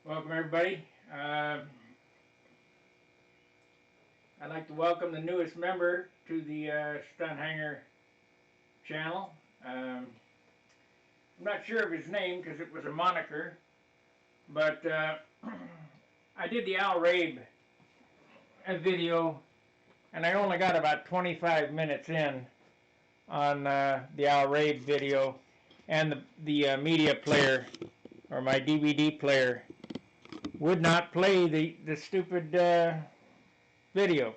Welcome everybody. I'd like to welcome the newest member to the Stunt Hangar channel. I'm not sure of his name because it was a moniker, but I did the Al Rabe video, and I only got about 25 minutes in on the Al Rabe video, and the media player, or my DVD player, would not play the stupid video.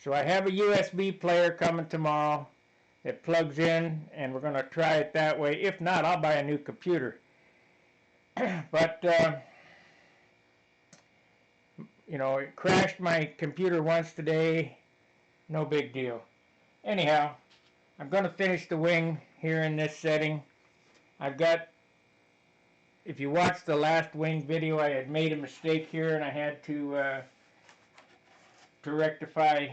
So I have a USB player coming tomorrow. It plugs in, and we're going to try it that way. If not, I'll buy a new computer. But you know, it crashed my computer once today. No big deal. Anyhow, I'm going to finish the wing here in this setting. I've got, if you watched the last wing video, I had made a mistake here, and I had to rectify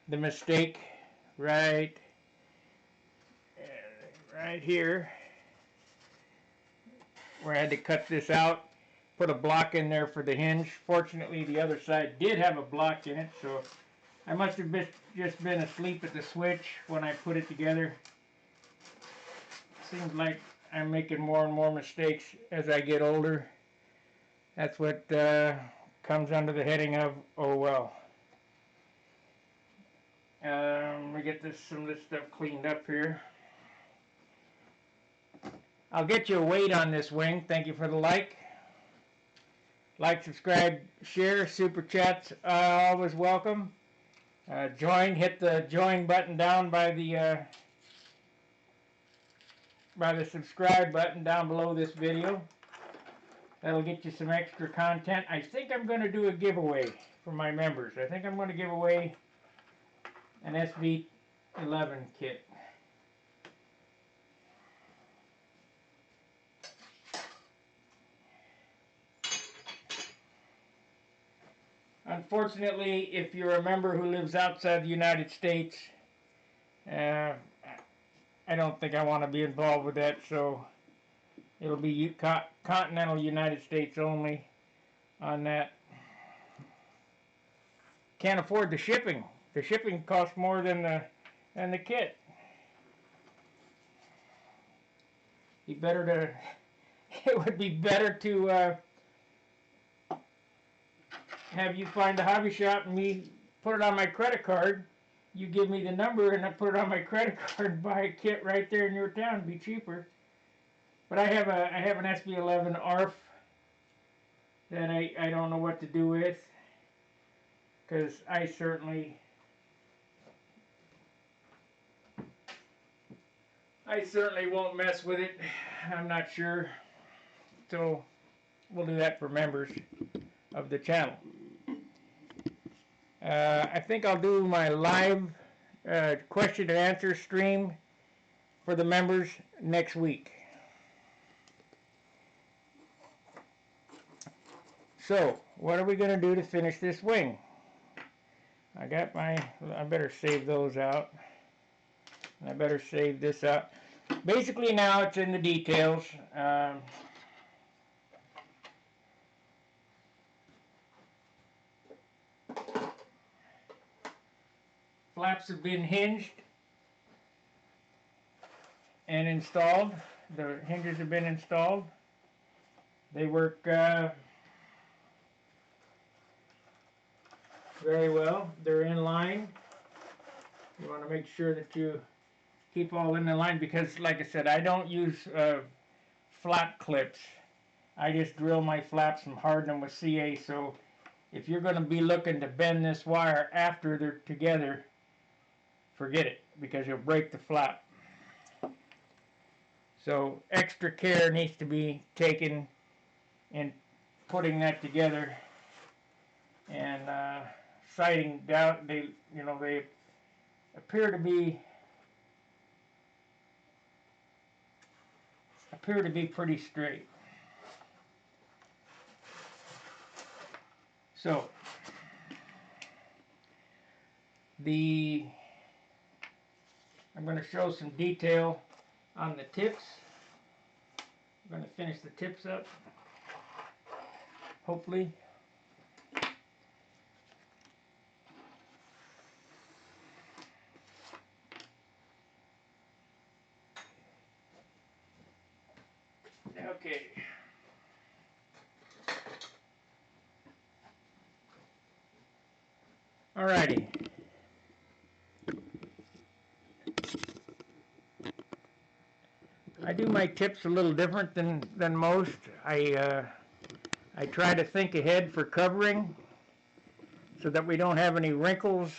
the mistake right here, where I had to cut this out, put a block in there for the hinge. Fortunately, the other side did have a block in it, so I must have just been asleep at the switch when I put it together. Seems like I'm making more and more mistakes as I get older. That's what comes under the heading of, oh well. We get some of this stuff cleaned up here. I'll get you a weight on this wing. Thank you for the like. Like, subscribe, share, super chats, always welcome. Join, hit the join button down by the subscribe button down below this video. That'll get you some extra content. I think I'm going to do a giveaway for my members. I think I'm going to give away an SV11 kit. Unfortunately, if you're a member who lives outside the United States, I don't think I want to be involved with that, so it'll be continental United States only on that. Can't afford the shipping. The shipping costs more than the kit. It would be better to have you find a hobby shop and me put it on my credit card. You give me the number and I put it on my credit card and buy a kit right there in your town. It'd be cheaper. But I have an SB11 ARF that I don't know what to do with, because I certainly won't mess with it. I'm not sure. So we'll do that for members of the channel. I think I'll do my live question and answer stream for the members next week. So, what are we going to do to finish this wing? I better save those out. And I better save this out. Basically now it's in the details. Flaps have been hinged and installed. The hinges have been installed. They work very well. They're in line. You want to make sure that you keep all in the line, because like I said, I don't use flap clips. I just drill my flaps and harden them with CA, so if you're going to be looking to bend this wire after they're together, forget it, because you'll break the flap. So extra care needs to be taken in putting that together, and sighting down. They appear to be pretty straight. So I'm going to show some detail on the tips. I'm going to finish the tips up. hopefully. Okay. Alrighty. I do my tips a little different than most. I try to think ahead for covering so that we don't have any wrinkles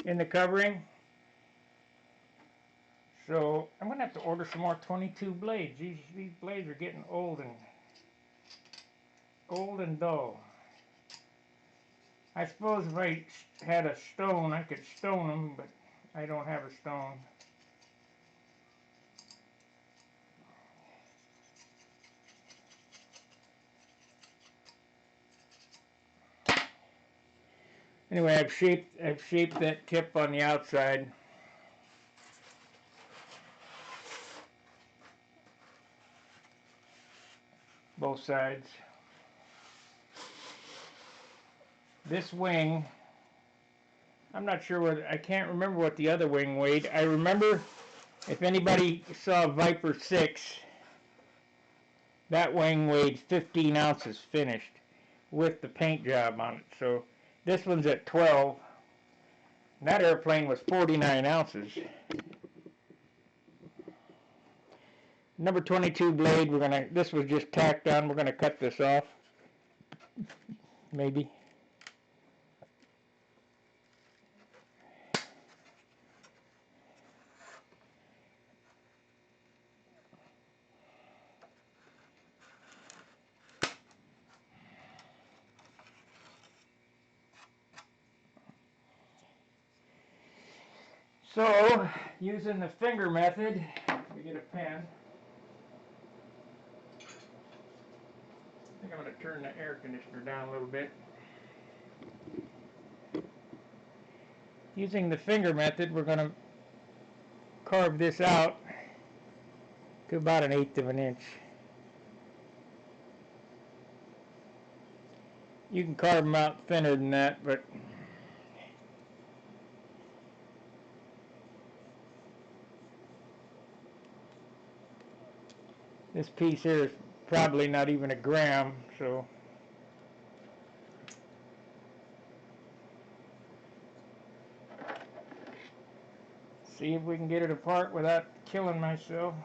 in the covering. So I'm going to have to order some more 22 blades. These blades are getting old and dull. I suppose if I had a stone, I could stone them, but I don't have a stone. Anyway, I've shaped that tip on the outside. Both sides. This wing, I'm not sure what, I can't remember what the other wing weighed. I remember, if anybody saw Viper 6, that wing weighed 15 ounces finished with the paint job on it. So this one's at 12. That airplane was 49 ounces. Number 22 blade, this was just tacked on. We're gonna cut this off. Maybe. So, using the finger method, we get a pen. I think I'm going to turn the air conditioner down a little bit. Using the finger method, we're going to carve this out to about 1/8 of an inch. You can carve them out thinner than that, but this piece here is probably not even a gram, so see if we can get it apart without killing myself.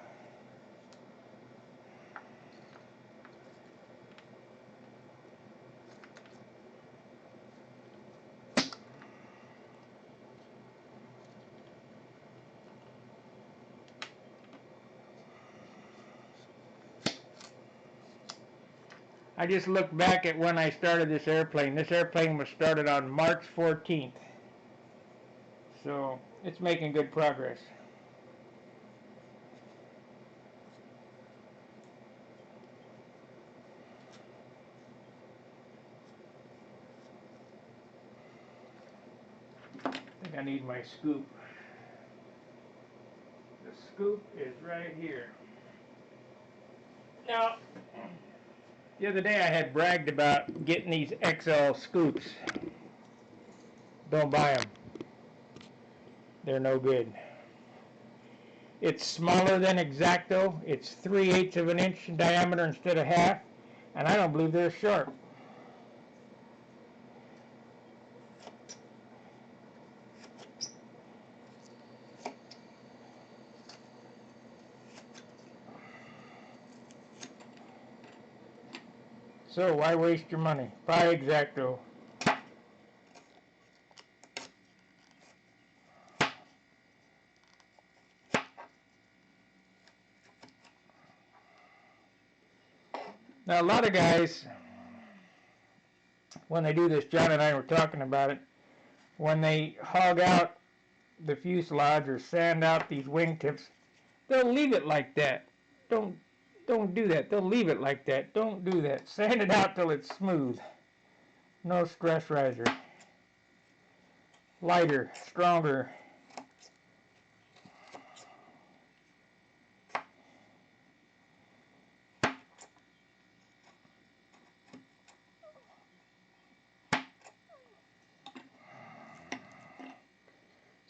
I just looked back at when I started this airplane. This airplane was started on March 14th. So it's making good progress. I think I need my scoop. The scoop is right here. Now, the other day I had bragged about getting these XL scoops. Don't buy them. They're no good. It's smaller than X-Acto. It's 3/8 of an inch in diameter instead of half, and I don't believe they're sharp. So why waste your money? Buy X-Acto. Now a lot of guys, when they do this, John and I were talking about it, when they hog out the fuselage or sand out these wingtips, they'll leave it like that. Don't do that. They'll leave it like that. Don't do that. Sand it out till it's smooth. No stress riser. Lighter, stronger.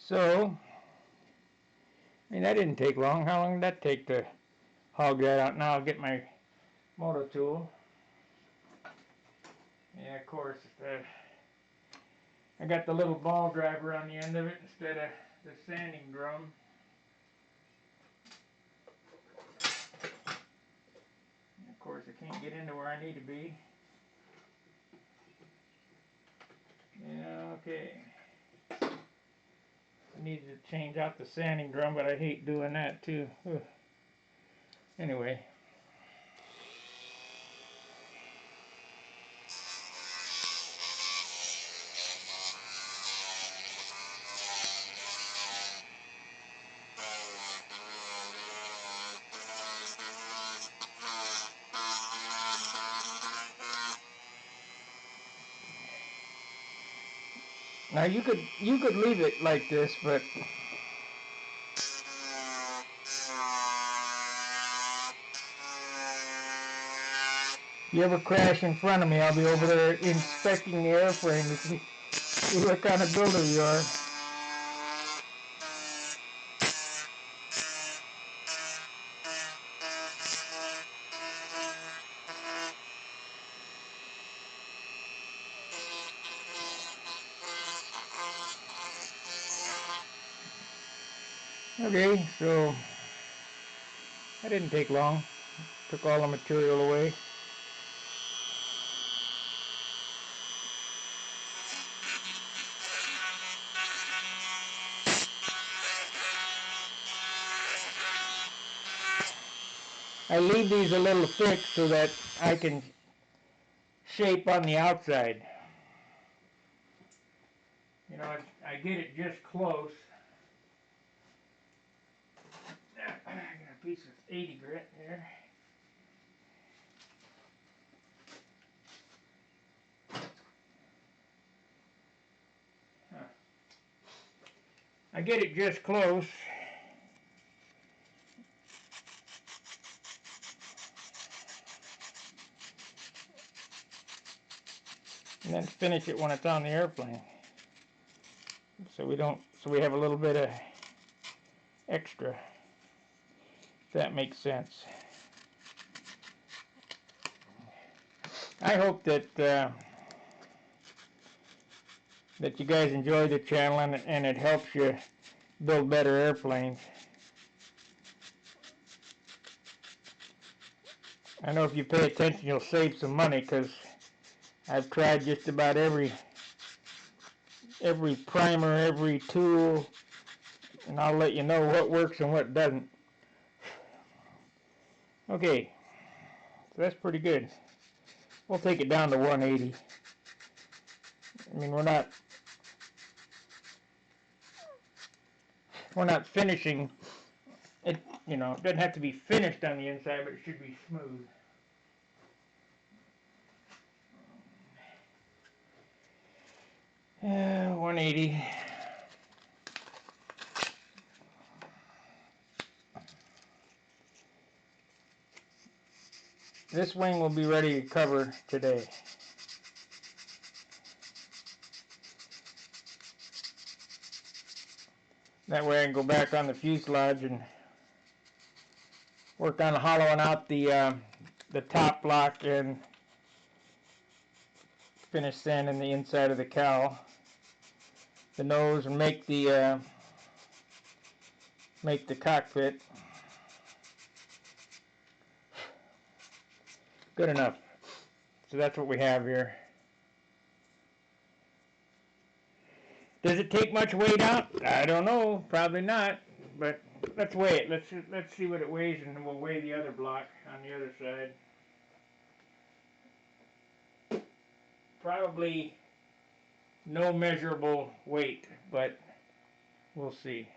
So, I mean, that didn't take long. How long did that take to hog that out? Now I'll get my motor tool. Yeah, of course. I got the little ball driver on the end of it instead of the sanding drum. And of course, I can't get into where I need to be. Yeah, okay. I needed to change out the sanding drum, but I hate doing that too. Ugh. Anyway. Now you could leave it like this, but if you ever crash in front of me, I'll be over there inspecting the airframe to see what kind of builder you are. Okay, so that didn't take long. Took all the material away. I leave these a little thick so that I can shape on the outside. You know, I get it just close. I got a piece of 80 grit here. I get it just close. And then finish it when it's on the airplane. So we have a little bit of extra. If that makes sense. I hope that that you guys enjoy the channel and it helps you build better airplanes. I know if you pay attention you'll save some money, because I've tried just about every primer, every tool, and I'll let you know what works and what doesn't. Okay, so that's pretty good. We'll take it down to 180. I mean, we're not finishing it, you know, it doesn't have to be finished on the inside, but it should be smooth. Yeah, 180. This wing will be ready to cover today. That way I can go back on the fuselage and work on hollowing out the top block and finish sanding the inside of the cowl, the nose, and make the cockpit good enough. So that's what we have here. Does it take much weight out? I don't know. Probably not. But let's weigh it. Let's see what it weighs, and then we'll weigh the other block on the other side. Probably no measurable weight, but we'll see.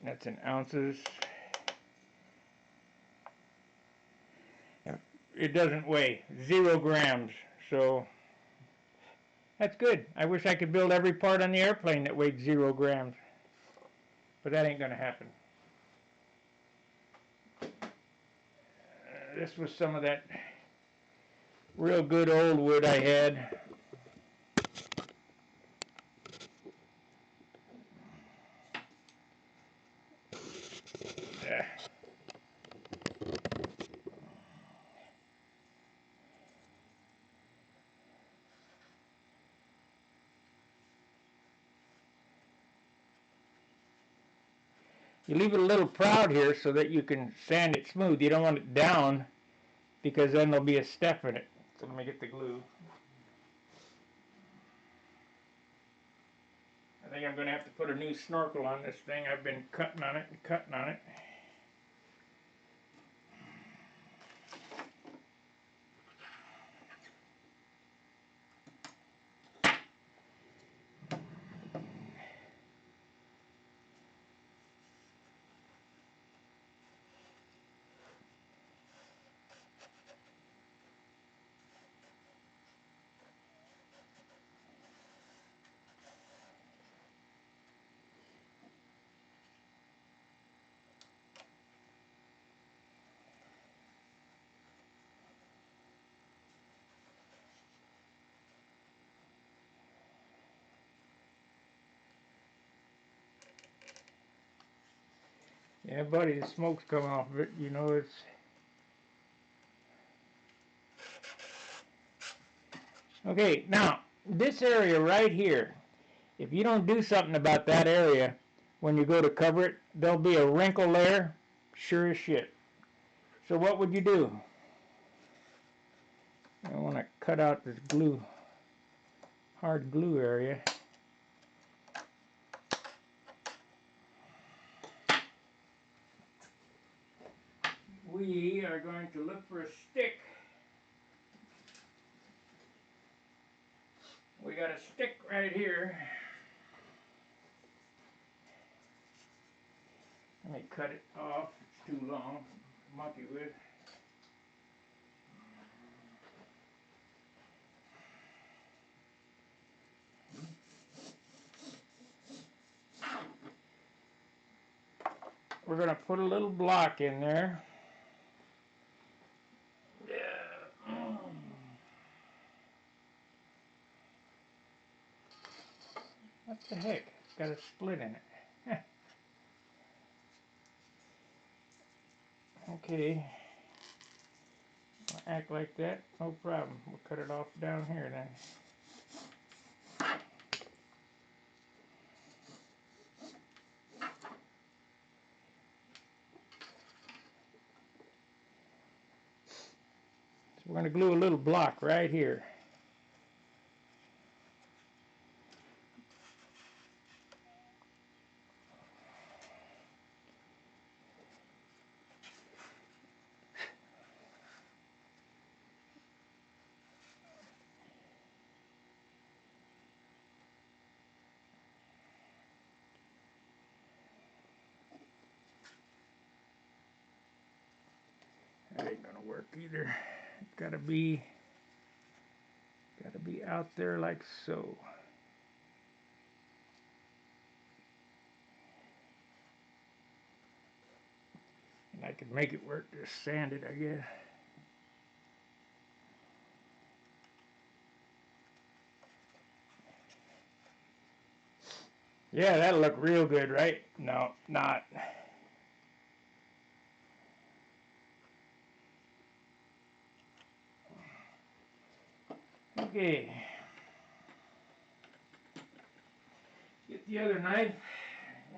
That's in ounces. It doesn't weigh 0 grams, so that's good. I wish I could build every part on the airplane that weighed 0 grams, but that ain't gonna happen. This was some of that real good old wood I had. Yeah. You leave it a little proud here so that you can sand it smooth. You don't want it down because then there'll be a step in it. So let me get the glue. I think I'm going to have to put a new snorkel on this thing. I've been cutting on it and cutting on it. Yeah, buddy, the smoke's coming off of it. You know, it's... Okay, now, this area right here, if you don't do something about that area, when you go to cover it, there'll be a wrinkle there, sure as shit. So what would you do? I want to cut out this glue, hard glue area. We are going to look for a stick. We got a stick right here. Let me cut it off. It's too long to monkey with. We're going to put a little block in there. Yeah. What the heck? It's got a split in it. Okay. Act like that, no problem. We'll cut it off down here then. So we're going to glue a little block right here. That ain't gonna work either. It's gotta be out there like so. And I could make it work, just sand it, I guess. Yeah, that'll look real good, right? No, not. Okay. Get the other knife,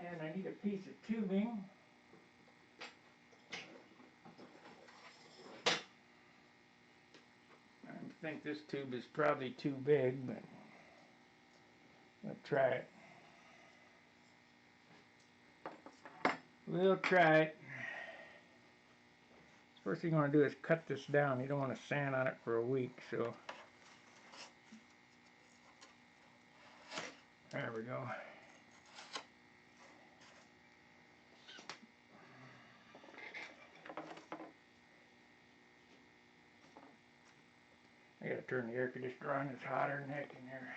and I need a piece of tubing. I think this tube is probably too big, but let's try it. We'll try it. First thing you want to do is cut this down. You don't want to sand on it for a week, so there we go. I gotta turn the air conditioner on. It's hotter than heck in here.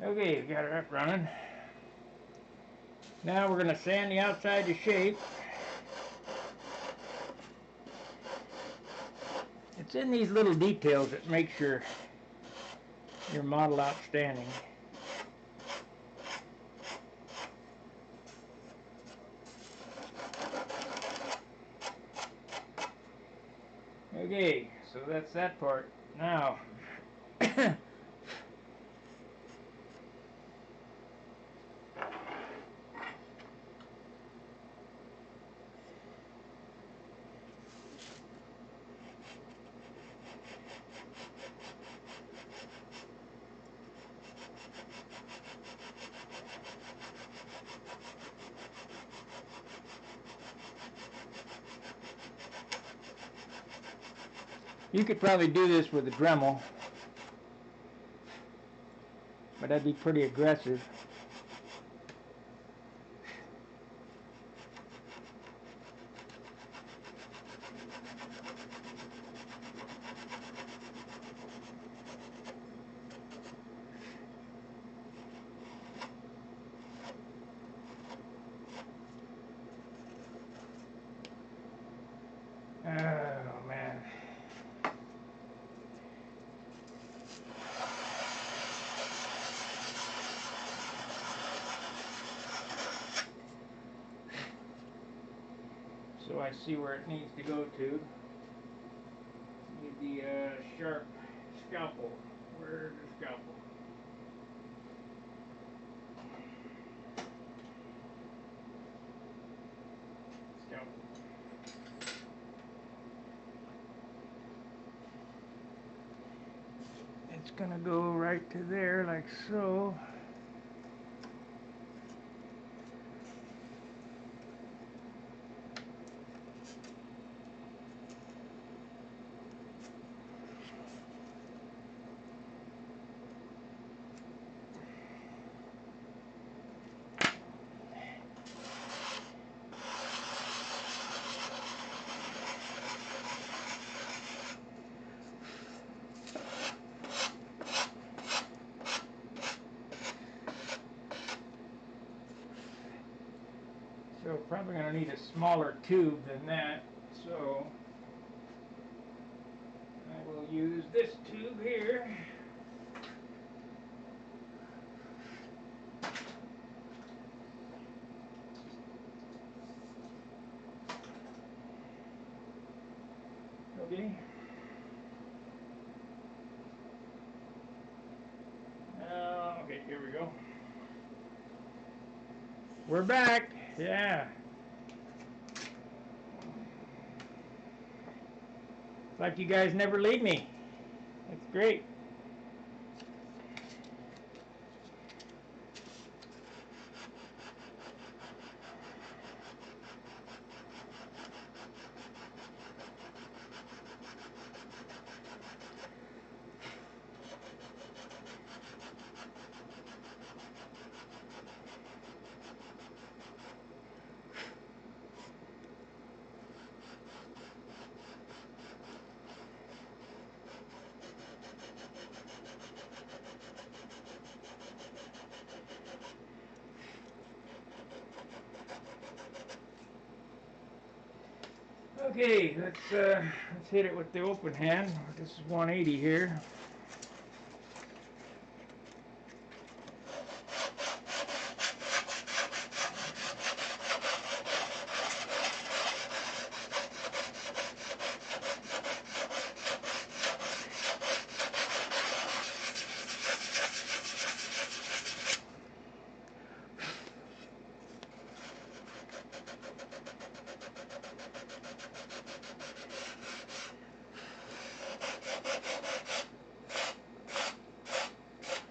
Okay, we got her up running. Now we're going to sand the outside to shape. It's in these little details that makes your model outstanding. Okay, so that's that part. Now, you could probably do this with a Dremel, but that'd be pretty aggressive. Oh, man. So I see where it needs to go to. Need the sharp scalpel. Where's the scalpel? Scalpel. It's gonna go right to there like so. So probably going to need a smaller tube than that, so I will use this tube here. Okay. Okay, here we go. We're back. Yeah. It's like you guys never leave me. That's great. Okay, let's hit it with the open hand. This is 180 here.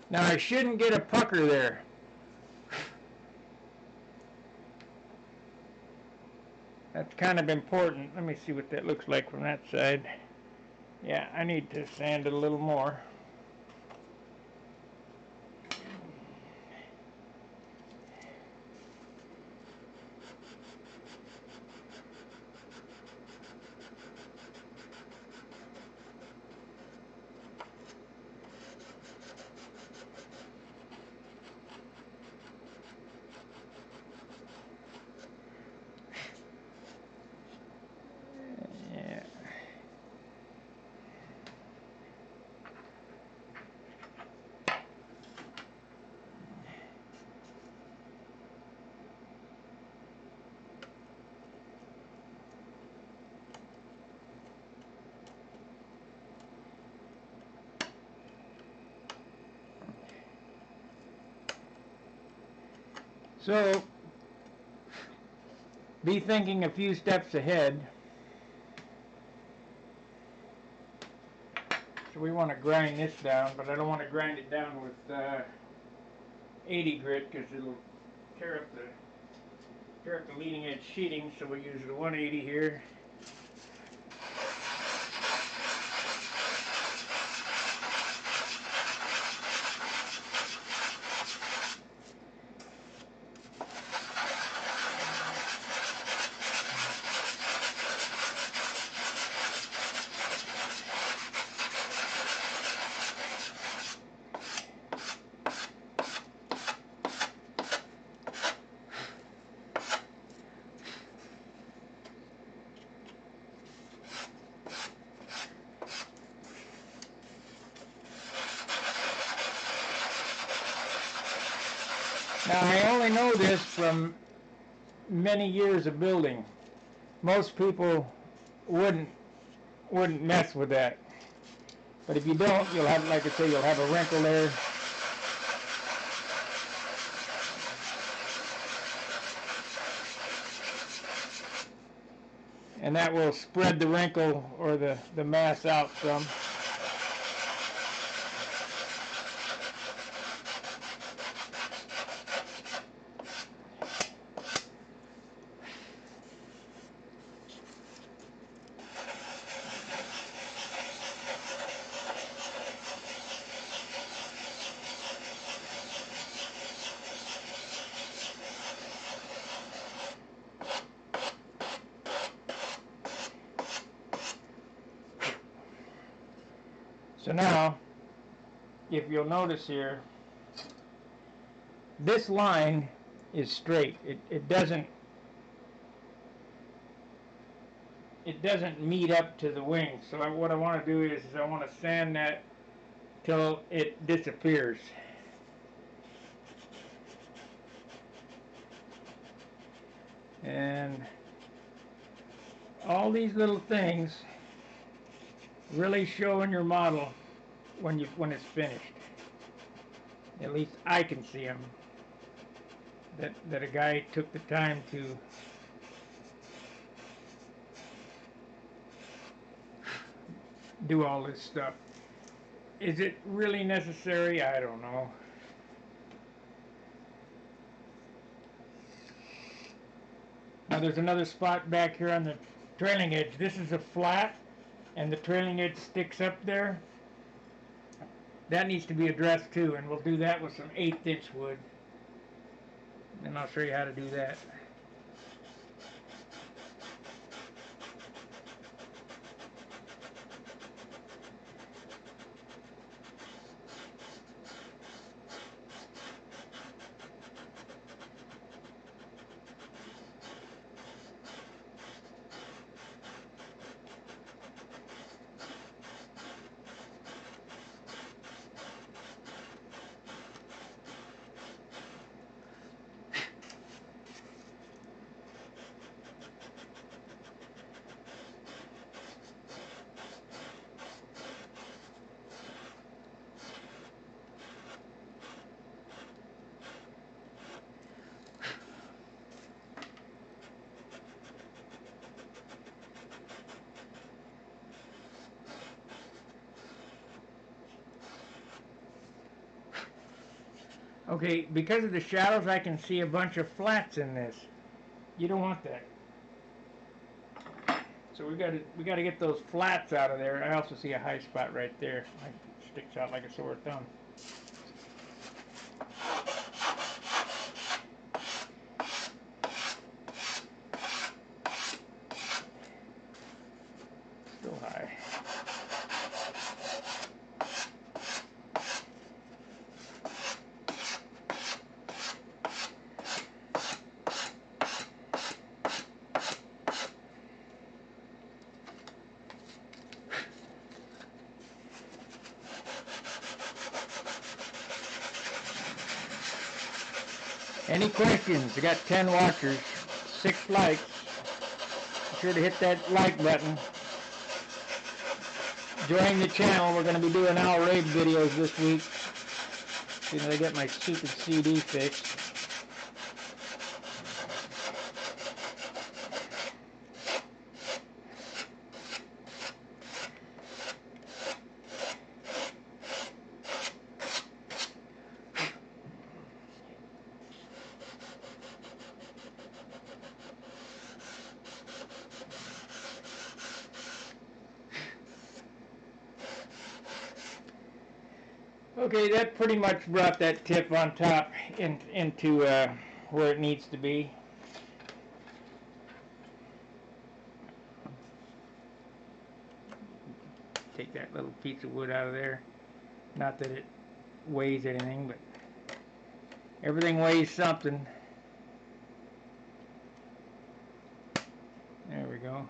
Now I shouldn't get a pucker there. That's kind of important. Let me see what that looks like from that side. Yeah, I need to sand it a little more. So, be thinking a few steps ahead. So we want to grind this down, but I don't want to grind it down with 80 grit because it'll tear up the leading edge sheeting. So we use the 180 here. Now I only know this from many years of building. Most people wouldn't mess with that. But if you don't, you'll have, like I say, you'll have a wrinkle there. And that will spread the wrinkle or the mass out some. So now, if you'll notice here, this line is straight. It doesn't meet up to the wing. So what I want to do is I want to sand that till it disappears. And all these little things really show in your model when it's finished. At least I can see them. That a guy took the time to do all this stuff. Is it really necessary? I don't know. Now there's another spot back here on the trailing edge. This is a flat and the trailing edge sticks up there. That needs to be addressed too, and we'll do that with some 1/8 inch wood. And I'll show you how to do that. Okay, because of the shadows, I can see a bunch of flats in this. You don't want that. So we got to get those flats out of there. I also see a high spot right there. It sticks out like a sore thumb. Still high. Any questions? I got 10 watchers, 6 likes. Be sure to hit that like button. Join the channel. We're going to be doing Owl Raid videos this week. As soon as I get my stupid CD fixed. Okay, that pretty much brought that tip on top into where it needs to be. Take that little piece of wood out of there. Not that it weighs anything, but everything weighs something. There we go.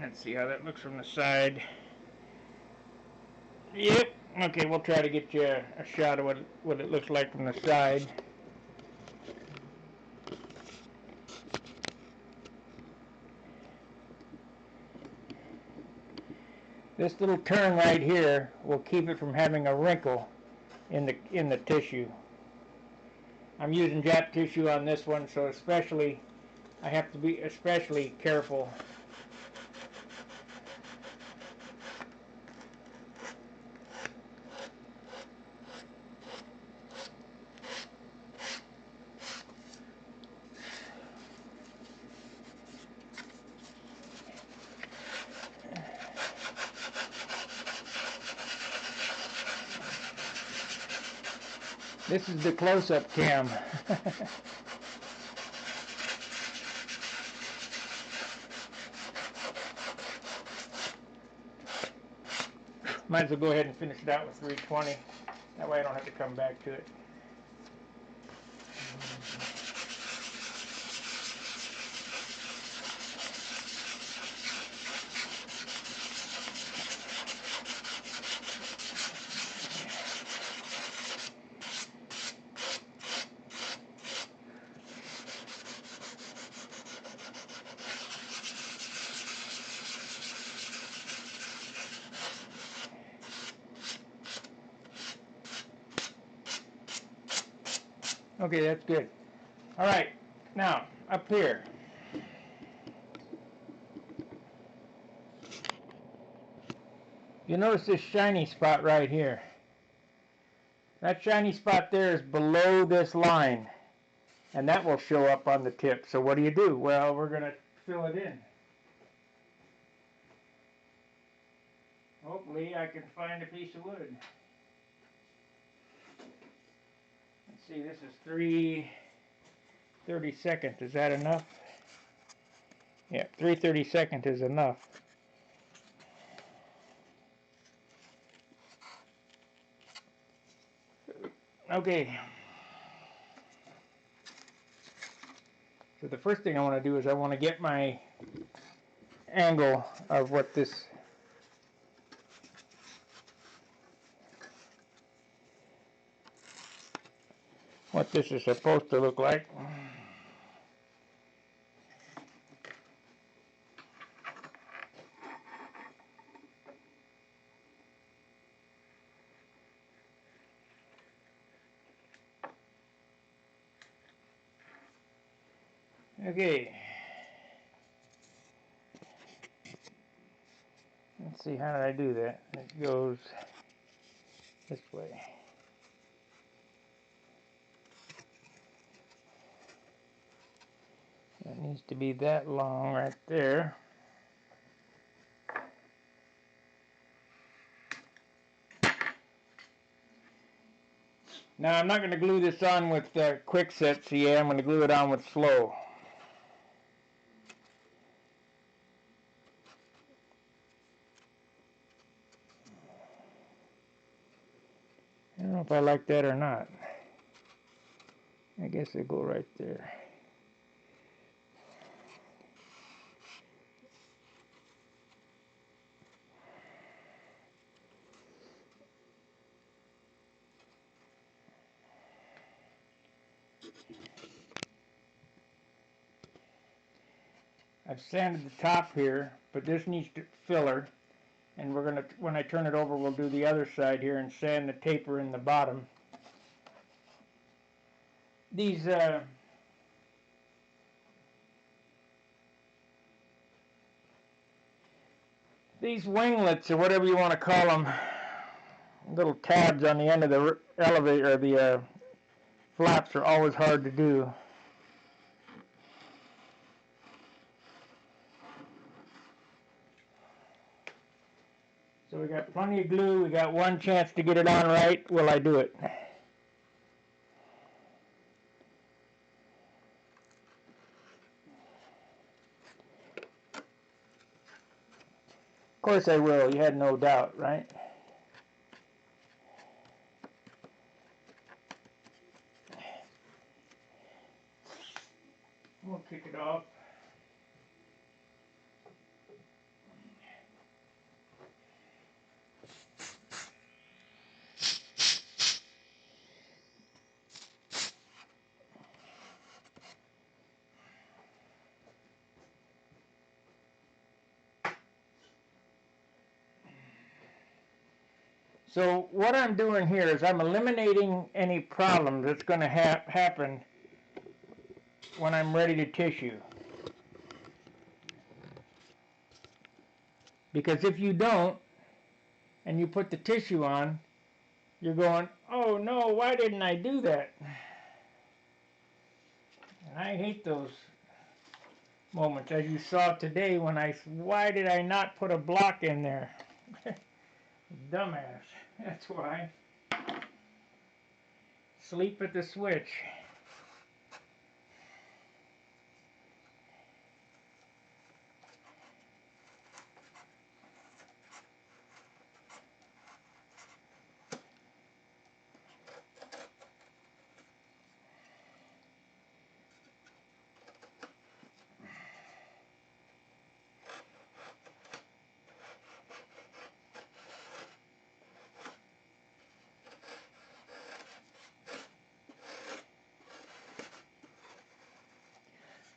Let's see how that looks from the side. Yep. Okay, we'll try to get you a shot of what it looks like from the side. This little turn right here will keep it from having a wrinkle in the tissue. I'm using Jap tissue on this one, so I have to be especially careful. This is the close-up cam. Might as well go ahead and finish it out with 320. That way I don't have to come back to it. Okay, that's good. All right, now up here. You notice this shiny spot right here. That shiny spot there is below this line, and that will show up on the tip. So what do? Well, we're going to fill it in. Hopefully I can find a piece of wood. Let's see, this is 3/32. Is that enough? Yeah, 3/32 is enough. Okay. So the first thing I want to do is I want to get my angle of what this is supposed to look like. Okay. Let's see, how did I do that? It goes this way. It needs to be that long right there. Now I'm not going to glue this on with quick set CA. I'm going to glue it on with slow. I don't know if I like that or not. I guess it'll go right there. I've sanded the top here, but this needs filler. And we're gonna, when I turn it over, we'll do the other side here and sand the taper in the bottom. These winglets, or whatever you want to call them, little tabs on the end of the elevator, or the flaps, are always hard to do. So we got plenty of glue. We got one chance to get it on right. Will I do it? Of course I will. You had no doubt, right? We'll kick it off. So what I'm doing here is I'm eliminating any problem that's going to happen when I'm ready to tissue. Because if you don't, and you put the tissue on, you're going, oh no, why didn't I do that? And I hate those moments, as you saw today when why did I not put a block in there? Dumbass, that's why. Sleep at the switch.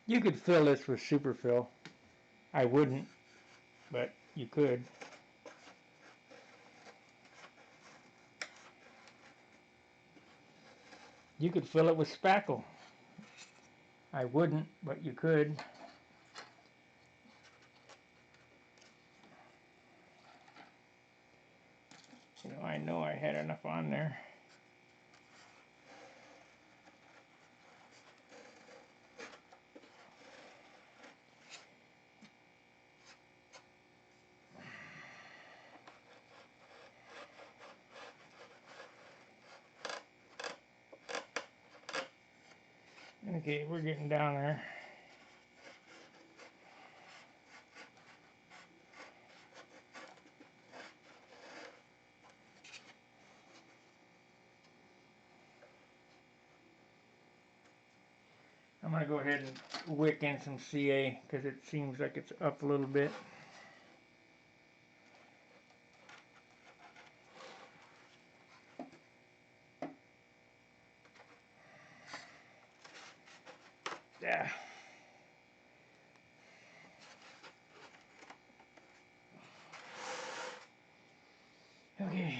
You could fill this with superfill. I wouldn't, but you could. You could fill it with spackle. I wouldn't, but you could. I know I had enough on there. Okay, we're getting down there. I'm going to go ahead and wick in some CA because it seems like it's up a little bit. Yeah. Okay.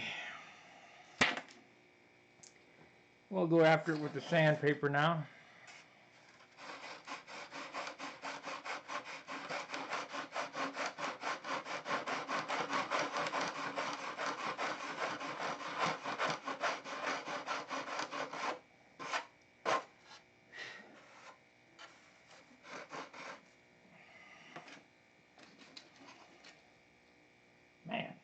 We'll go after it with the sandpaper now. Man.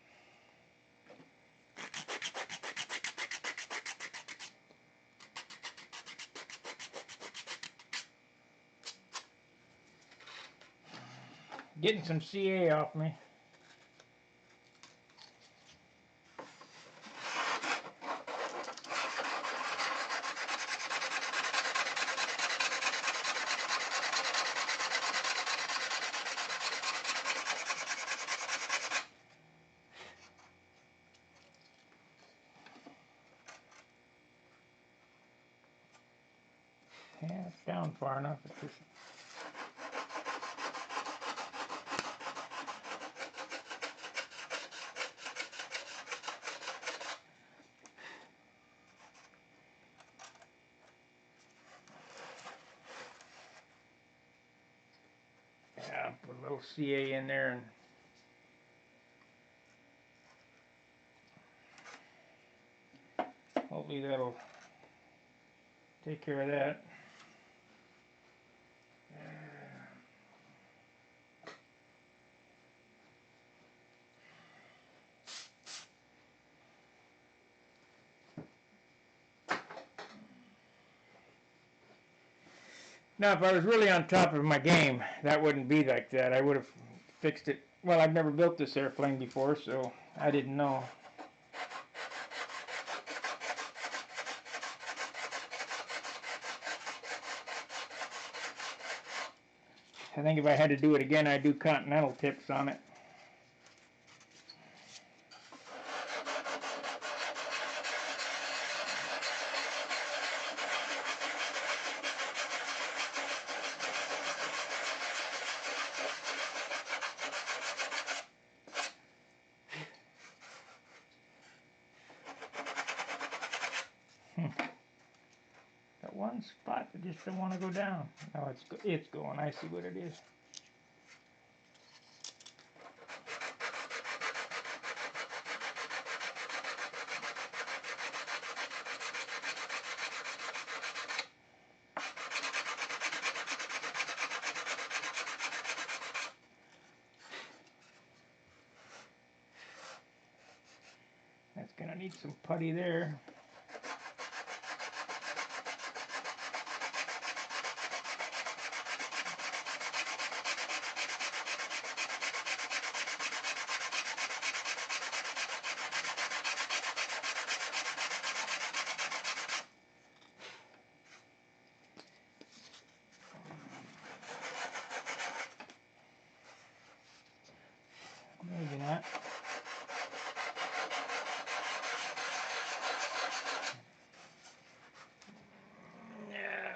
Getting some CA off me. Yeah, it's down far enough. It's just... Yeah, put a little CA in there and hopefully that'll take care of that. Now, if I was really on top of my game, that wouldn't be like that. I would have fixed it. Well, I've never built this airplane before, so I didn't know. I think if I had to do it again, I'd do continental tips on it. That one spot that just don't want to go down. No, it's going. I see what it is. That's gonna need some putty there. Maybe not. Yeah.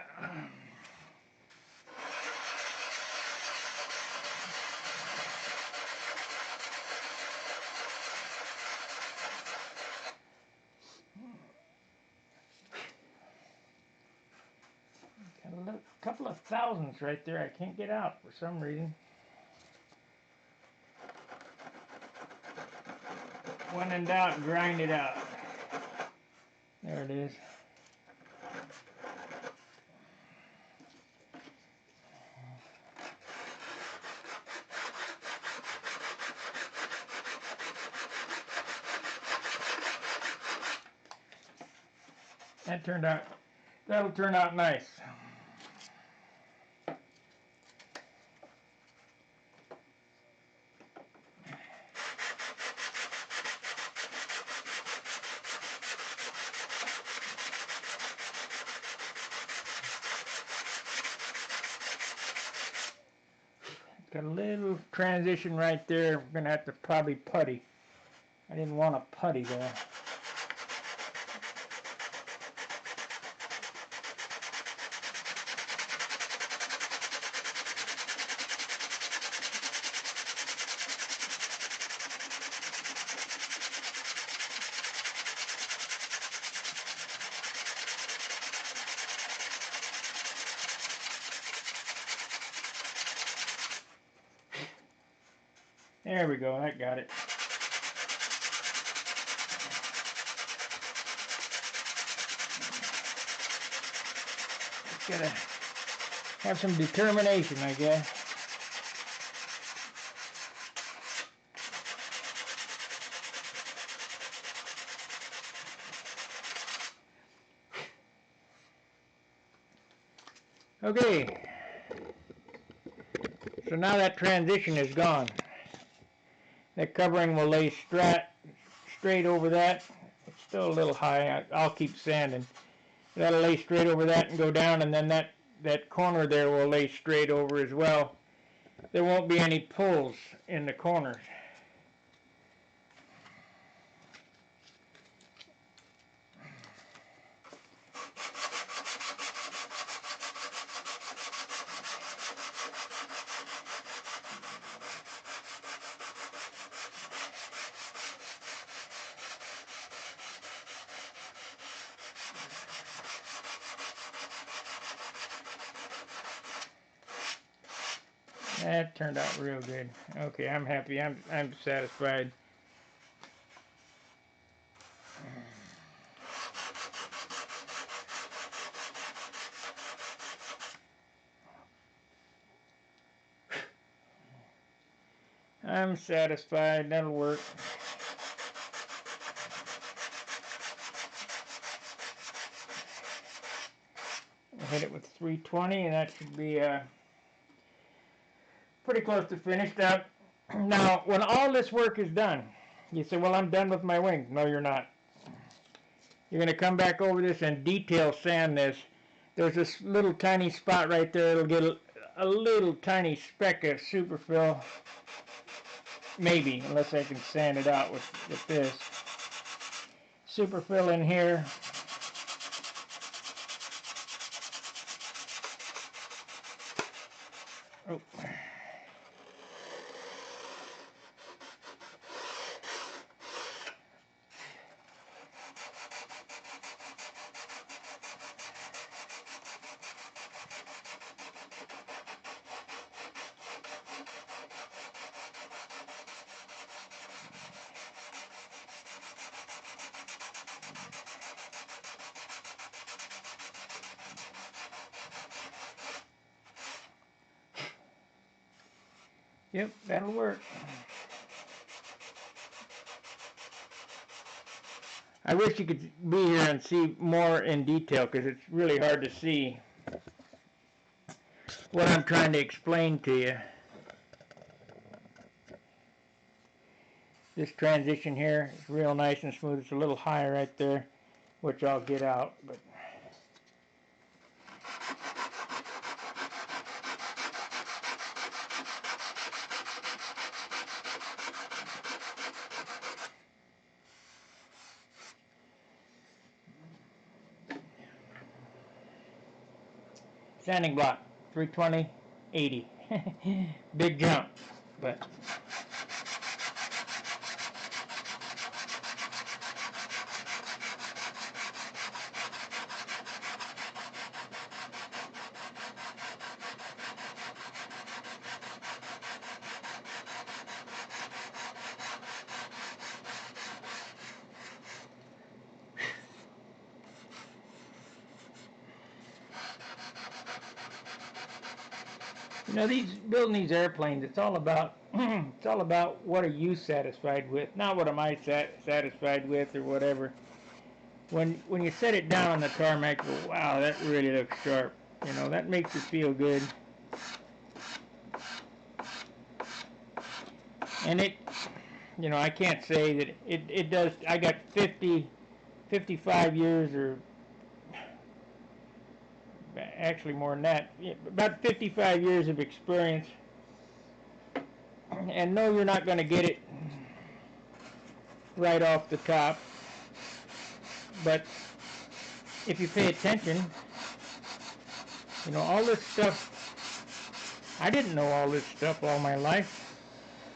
Got a couple of thousandths right there. I can't get out for some reason. When in doubt, grind it out. There it is. That'll turn out nice. Got a little transition right there. We're gonna have to probably putty. I didn't want to putty there. There we go, that got it. Just gotta have some determination, I guess. Okay, so now that transition is gone. That covering will lay straight over that. It's still a little high. I'll keep sanding. That'll lay straight over that and go down, and then that corner there will lay straight over as well. There won't be any pulls in the corners. That turned out real good. Okay, I'm happy. I'm satisfied. I'm satisfied. That'll work. I hit it with 320, and that should be pretty close to finished up. Now, when all this work is done, you say, well, I'm done with my wings. No, you're not. You're going to come back over this and detail sand this. There's this little tiny spot right there. It'll get a little tiny speck of superfill. Maybe, unless I can sand it out with this. Superfill in here. Oh. Yep, that'll work. I wish you could be here and see more in detail, because it's really hard to see what I'm trying to explain to you. This transition here is real nice and smooth. It's a little high right there, which I'll get out. But sanding block, 320, 80. Big jump, but you know, building these airplanes, it's all about what are you satisfied with, not what am I satisfied with or whatever. When you set it down on the tarmac, you go, wow, that really looks sharp. You know, that makes you feel good. And it, you know, I can't say that it does. I got 55 years, or actually more than that, about 55 years of experience. And no, you're not going to get it right off the top. But if you pay attention, you know, all this stuff, I didn't know all this stuff all my life.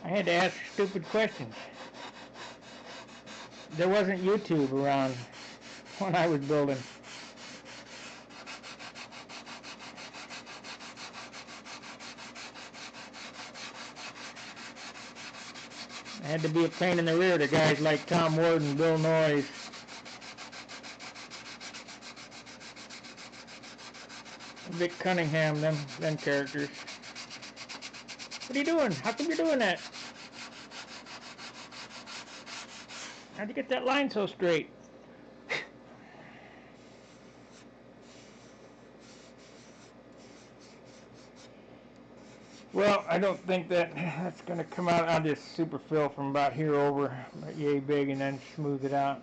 I had to ask stupid questions. There wasn't YouTube around when I was building. I had to be a pain in the rear to guys like Tom Ward and Bill Noyes. Vic Cunningham, them characters. What are you doing? How come you're doing that? How'd you get that line so straight? Well, I don't think that's going to come out. I'll just superfill from about here over, about yay big, and then smooth it out.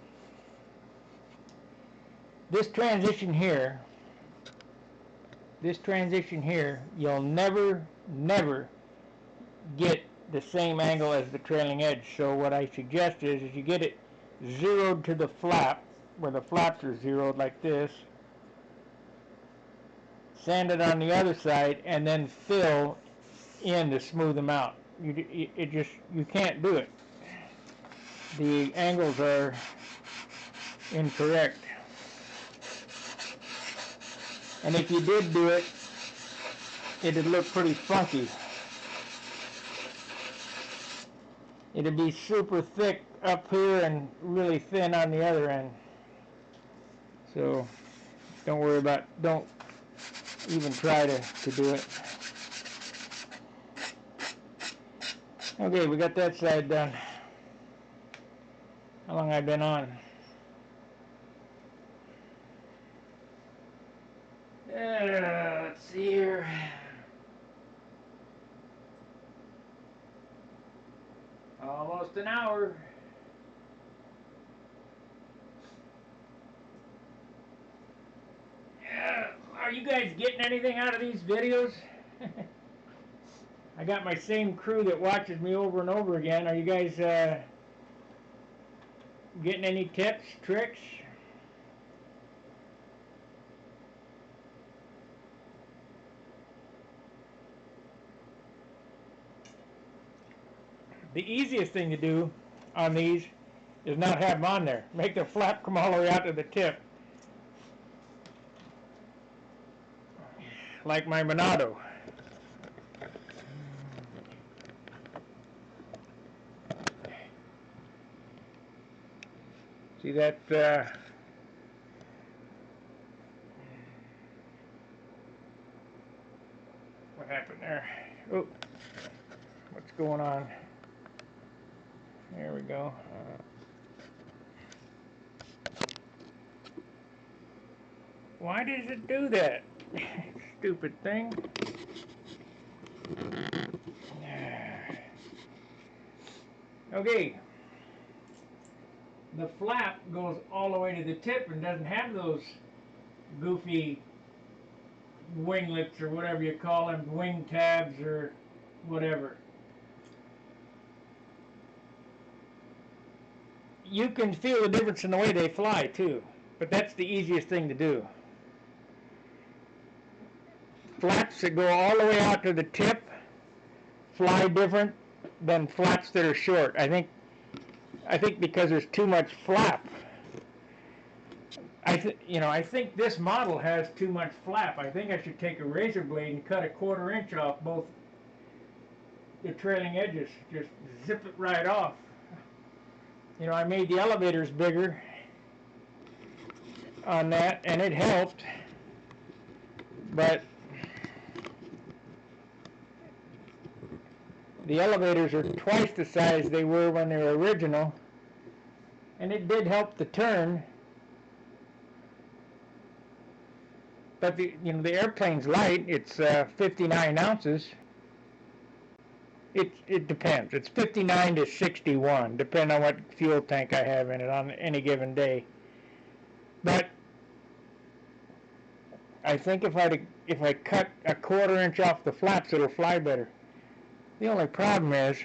This transition here, you'll never get the same angle as the trailing edge. So what I suggest is you get it zeroed to the flap, where the flaps are zeroed like this, sand it on the other side, and then fill in to smooth them out. You can't do it. The angles are incorrect. And if you did do it, it'd look pretty funky. It'd be super thick up here and really thin on the other end. So don't even try to do it. Okay, we got that side done. How long have I been on? Let's see here. Almost an hour. Are you guys getting anything out of these videos? I got my same crew that watches me over and over again. Are you guys getting any tips, tricks? The easiest thing to do on these is not have them on there. Make the flap come all the way out to the tip. Like my Monado. See that? What happened there? Oh, what's going on? There we go. Why does it do that? Stupid thing. Okay. The flap goes all the way to the tip and doesn't have those goofy winglets or whatever you call them, wing tabs or whatever. You can feel the difference in the way they fly too, but that's the easiest thing to do. Flaps that go all the way out to the tip fly different than flaps that are short. I think because there's too much flap. I think this model has too much flap. I think I should take a razor blade and cut a 1/4 inch off both the trailing edges. Just zip it right off. You know, I made the elevators bigger on that, and it helped. But the elevators are twice the size they were when they were original, and it did help the turn. But the airplane's light. It's 59 ounces. It depends. It's 59 to 61, depending on what fuel tank I have in it on any given day. But I think if I cut a 1/4 inch off the flaps, it'll fly better. The only problem is,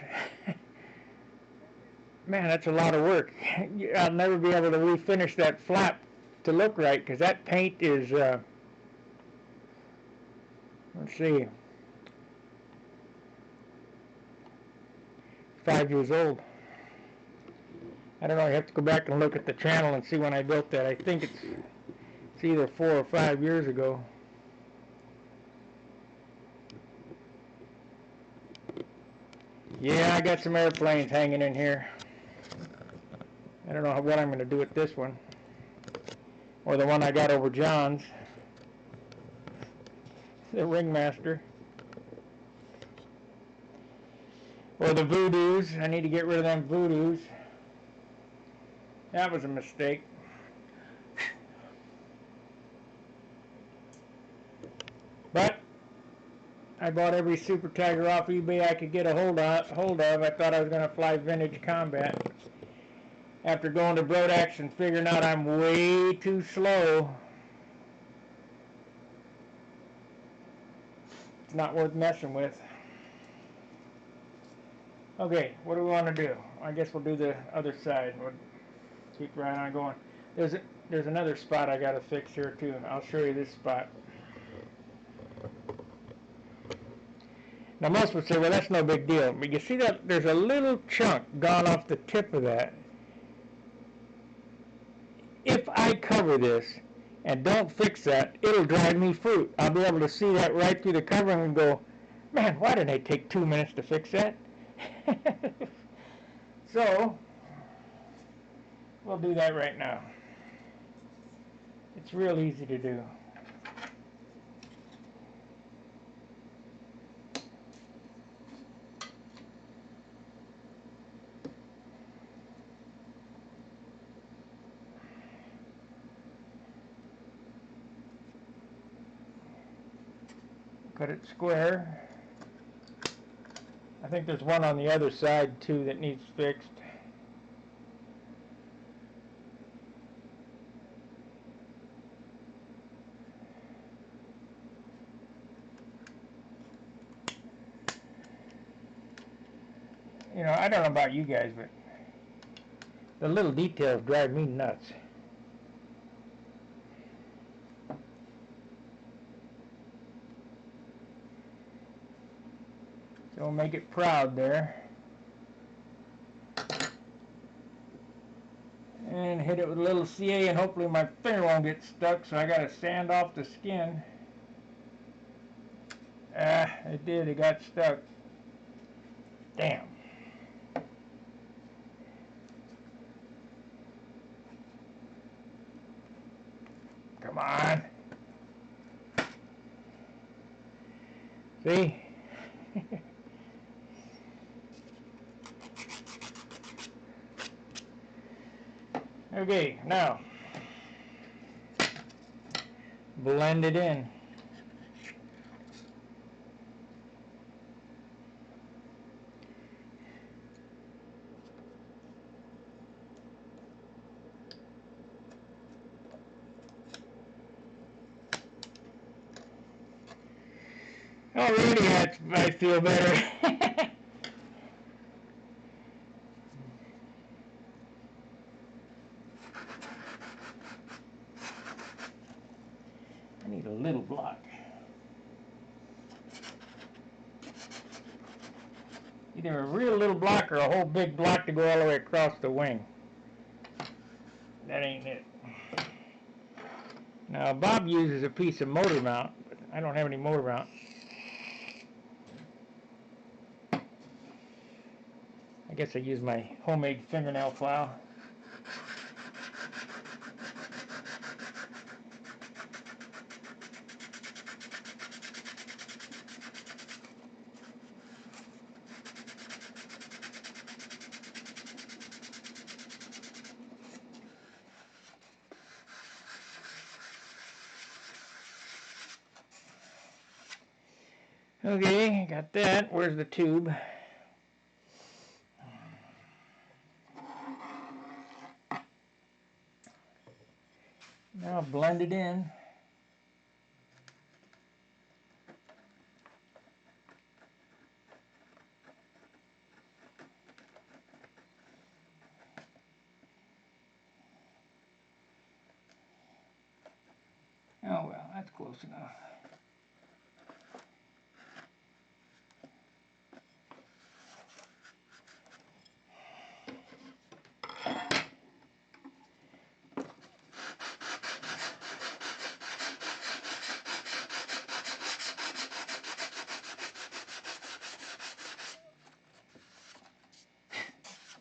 man, that's a lot of work. I'll never be able to refinish that flap to look right because that paint is, let's see, 5 years old. I don't know. You have to go back and look at the channel and see when I built that. I think it's either 4 or 5 years ago. Yeah, I got some airplanes hanging in here. I don't know what I'm going to do with this one. Or the one I got over John's. The Ringmaster. Or the Voodoos. I need to get rid of them Voodoos. That was a mistake. But I bought every Super Tiger off eBay I could get a hold of. I thought I was going to fly vintage combat. After going to Brodax and figuring out I'm way too slow, it's not worth messing with. Okay, what do we want to do? I guess we'll do the other side. We'll keep right on going. There's another spot I got to fix here too. I'll show you this spot. Now most would say, well, that's no big deal. But you see that there's a little chunk gone off the tip of that. If I cover this and don't fix that, it'll drive me fruit. I'll be able to see that right through the covering and go, man, why didn't they take 2 minutes to fix that? So, we'll do that right now. It's real easy to do. cut it square. I think there's one on the other side too that needs fixed. You know, I don't know about you guys, but the little details drive me nuts. So make it proud there. And hit it with a little CA, and hopefully my finger won't get stuck, so I gotta sand off the skin. Ah, it did, it got stuck. Damn. Come on. See? Okay, now blend it in. Already I feel better. I need a little block. Either a real little block or a whole big block to go all the way across the wing. That ain't it. Now Bob uses a piece of motor mount, but I don't have any motor mount. I guess I use my homemade fingernail file. Okay, got that. Where's the tube? Now blend it in. Oh well, that's close enough.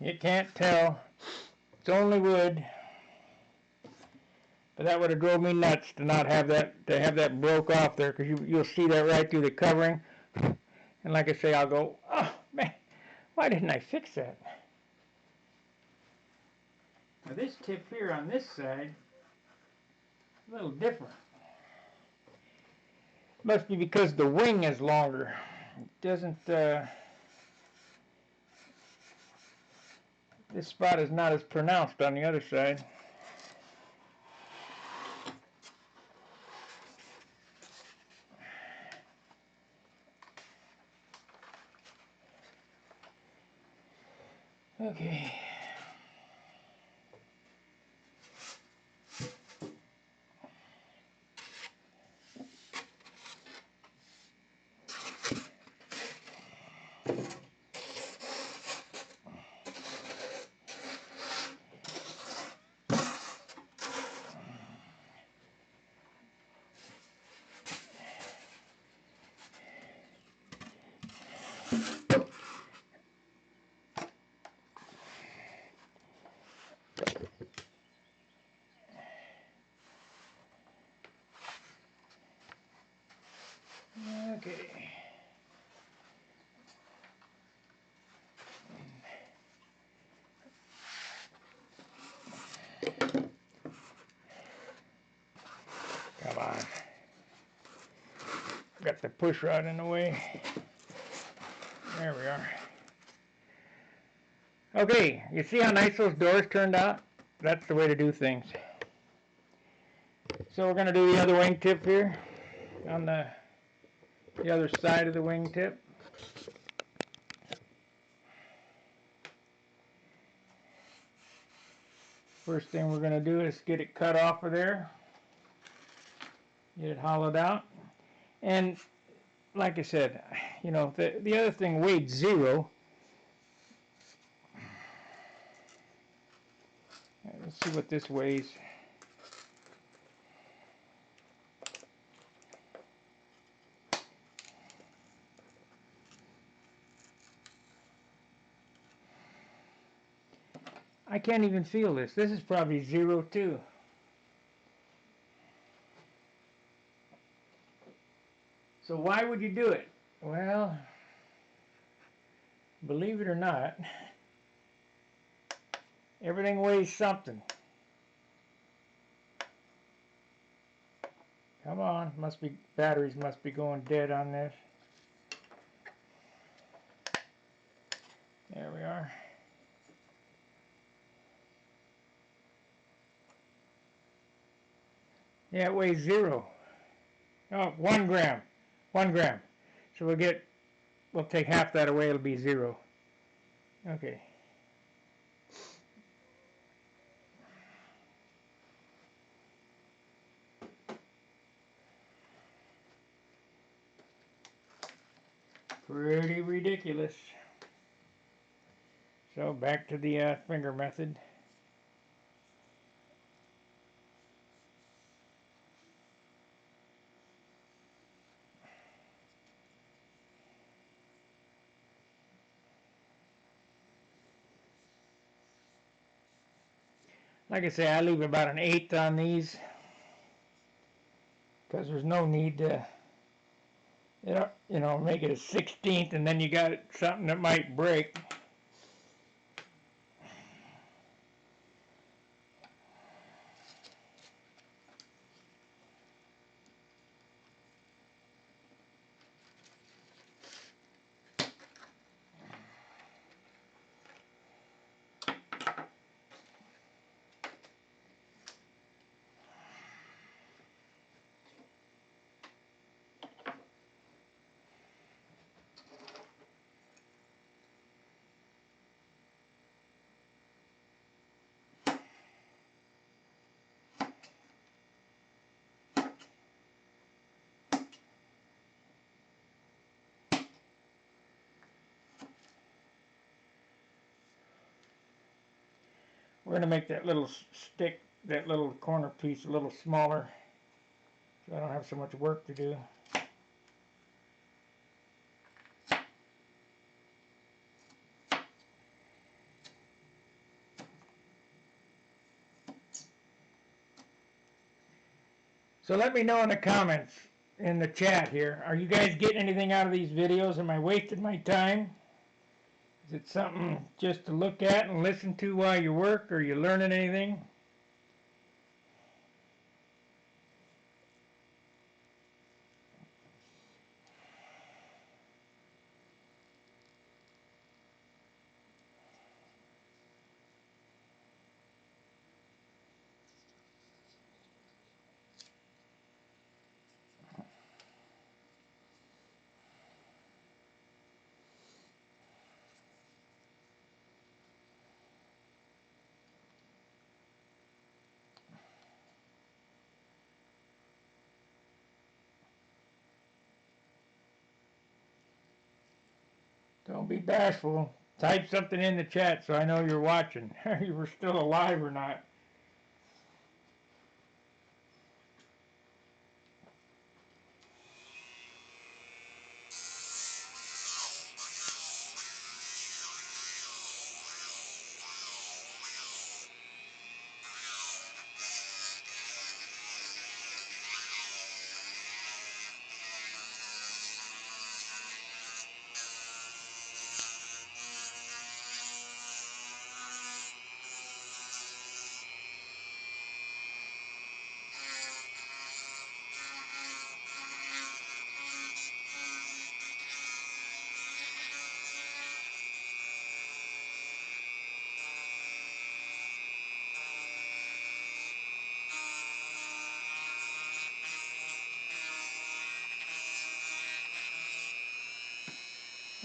You can't tell. It's only wood. But that would have drove me nuts to not have that broke off there, because you'll see that right through the covering. And like I say, I'll go, oh man, why didn't I fix that? Now this tip here on this side, a little different. Must be because the wing is longer. It doesn't, this spot is not as pronounced on the other side. Okay. Okay. Come on. Got got the push rod in the way. There we are. Okay, you see how nice those doors turned out? That's the way to do things. So we're going to do the other wingtip here on the other side of the wingtip. First thing we're going to do is get it cut off of there. Get it hollowed out. And like I said, you know, the other thing weighed 0. Let's see what this weighs. I can't even feel this. This is probably 0 too. So why would you do it? Well, believe it or not, everything weighs something. Come on, batteries must be going dead on this. There we are. Yeah, it weighs 0. Oh, 1 gram. 1 gram. So we'll take half that away, it'll be 0. Okay. Pretty ridiculous. So back to the finger method. Like I say, I leave about an 1/8 on these because there's no need to, you know, make it a 1/16 and then you got something that might break. We're going to make that little stick, that little corner piece a little smaller so I don't have so much work to do. So let me know in the comments, in the chat here, are you guys getting anything out of these videos? Am I wasting my time? Is it something just to look at and listen to while you work? Are you learning anything? Don't be bashful. Type something in the chat so I know you're watching. You were still alive or not.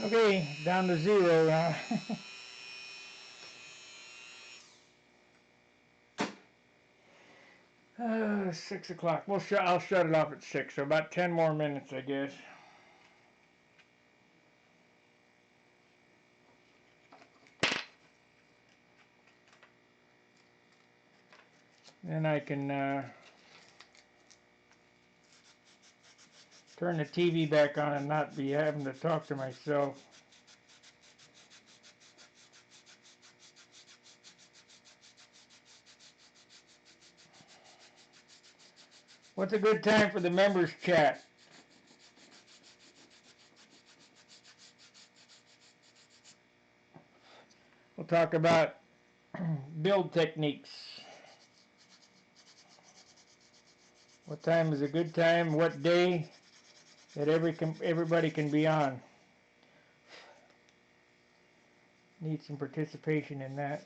Okay, down to 0 now. 6 o'clock. I'll shut it off at 6, so about 10 more minutes, I guess. Then I can turn the TV back on and not be having to talk to myself. What's a good time for the members chat? We'll talk about build techniques. What time is a good time? What day that everybody can be on? Need some participation in that.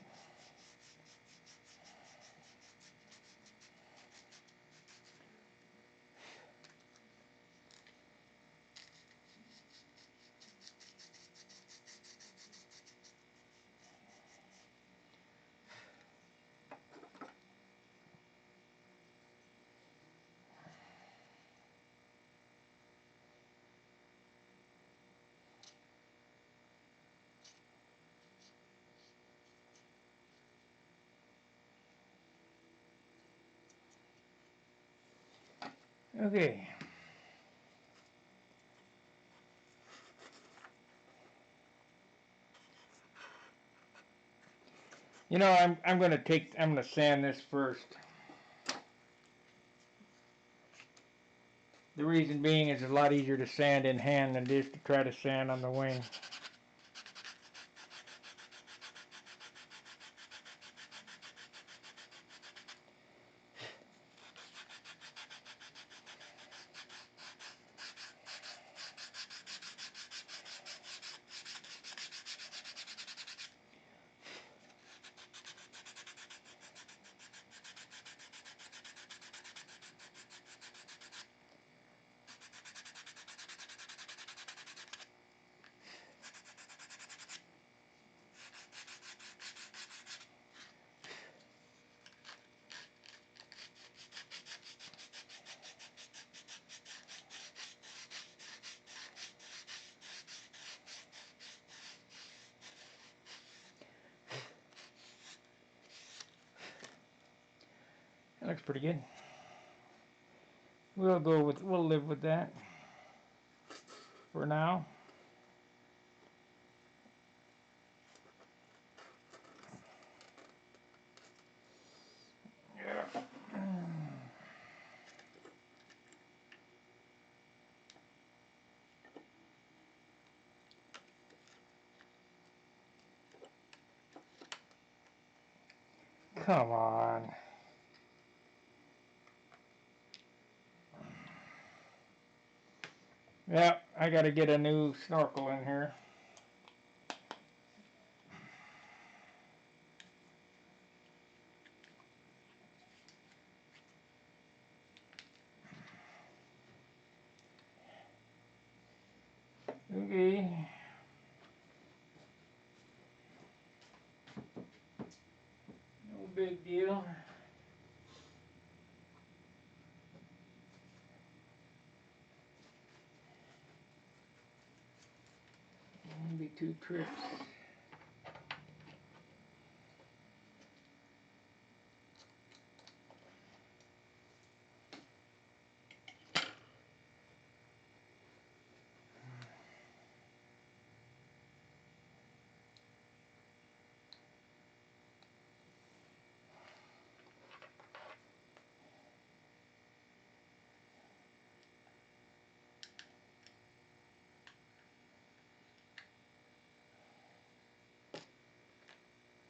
Okay. You know, I'm gonna sand this first. The reason being is it's a lot easier to sand in hand than it is to try to sand on the wing. That looks pretty good. We'll live with that for now. Yeah. Come on. Yeah, I gotta get a new snorkel in here. Okay. No big deal. Maybe 2 trips.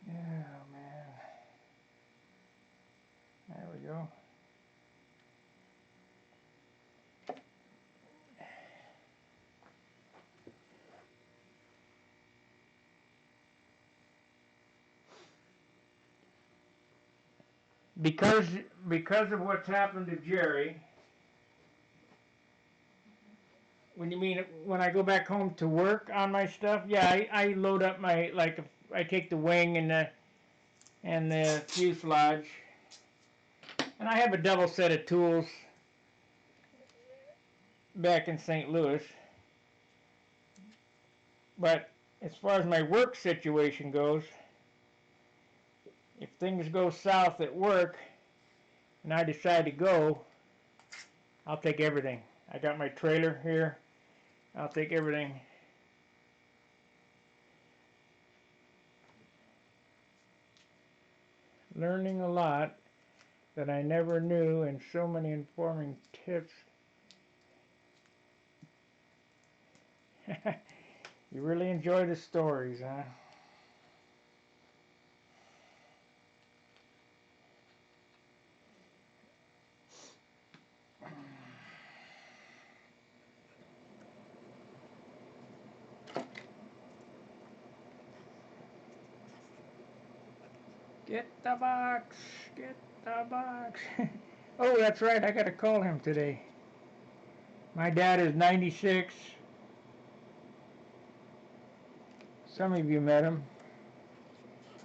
Yeah, man. There we go. Because of what's happened to Jerry, When you mean when I go back home to work on my stuff, yeah, I load up my, like, I take the wing and the fuselage, and I have a double set of tools back in St. Louis. But as far as my work situation goes, if things go south at work and I decide to go, I'll take everything. I got my trailer here. I'll take everything. Learning a lot that I never knew, and so many informing tips. You really enjoy the stories, huh? Get the box! Get the box! Oh, that's right, I gotta call him today. My dad is 96. Some of you met him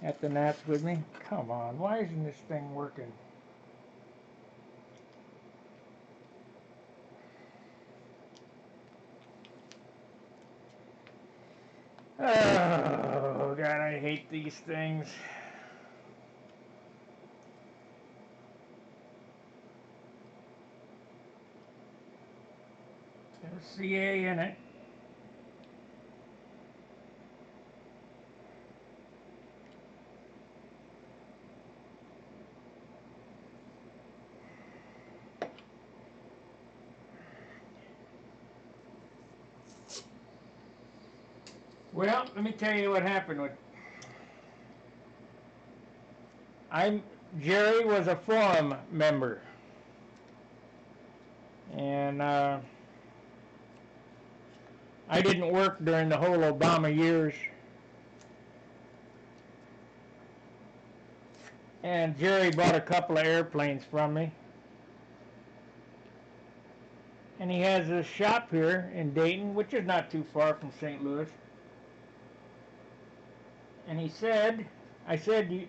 at the Nats with me. Come on, why isn't this thing working? Oh, God, I hate these things. There's CA in it. Well, let me tell you what happened with. Jerry was a forum member, and I didn't work during the whole Obama years, and Jerry bought a couple of airplanes from me, and he has a shop here in Dayton, which is not too far from St. Louis. And he said, I said,